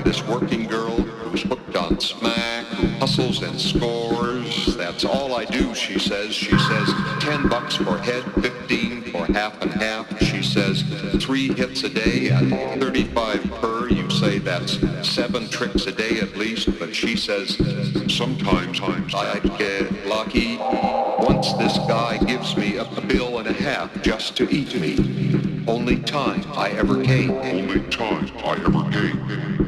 This working girl who's hooked on smack, who hustles and scores. That's all I do, she says. She says $10 for head, 15 for half and half. She says 3 hits a day at 35 per. You say that's 7 tricks a day at least. But she says sometimes I get lucky. Once this guy gives me a bill and a half just to eat me. Only time I ever came. Only time I ever came.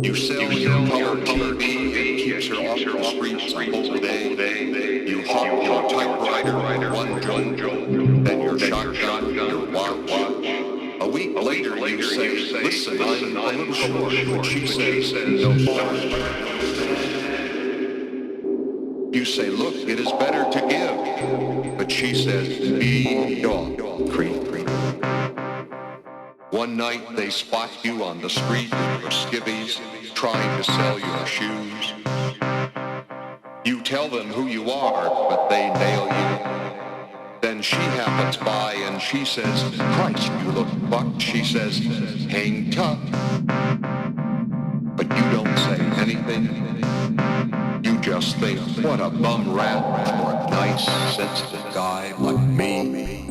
You sell your color TV, it keeps her off the streets the whole day. talk, your typewriter, one Joe, then your shotgun, your watch. A week later, you say, listen, I'm a little short. And she says, no, stop. You say, look, it is better to give. But she says, be dog, creep. One night they spot you on the street with your skivvies, trying to sell your shoes. You tell them who you are, but they nail you. Then she happens by and she says, Christ, you look bucked. She says, hang tough. But you don't say anything. You just think, what a bum rat for a nice, sensitive guy like me.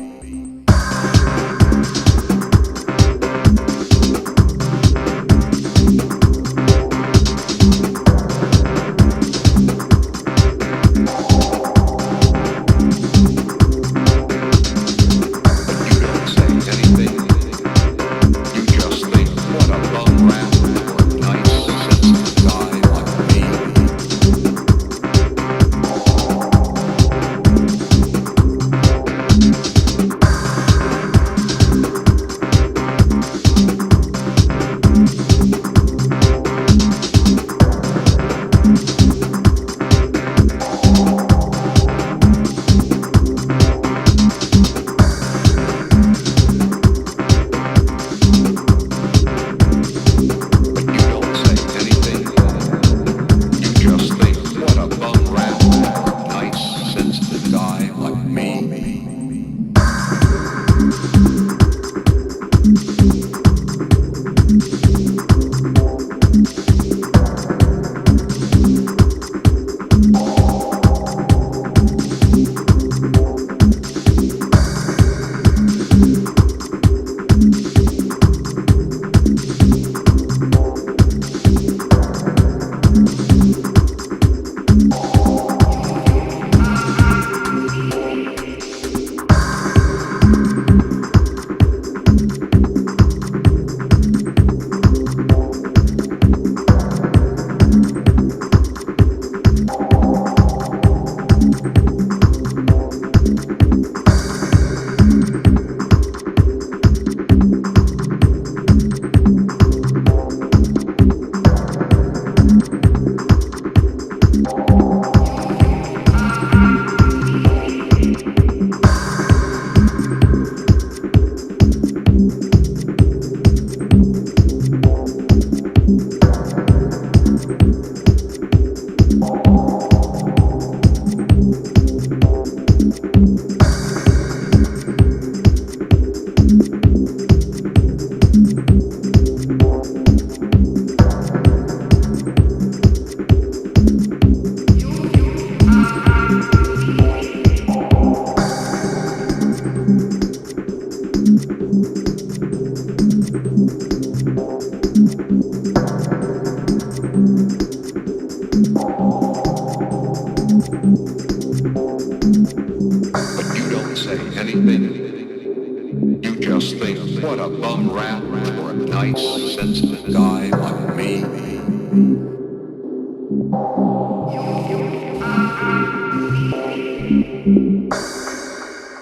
What a bum rat for a nice, sensitive guy like me.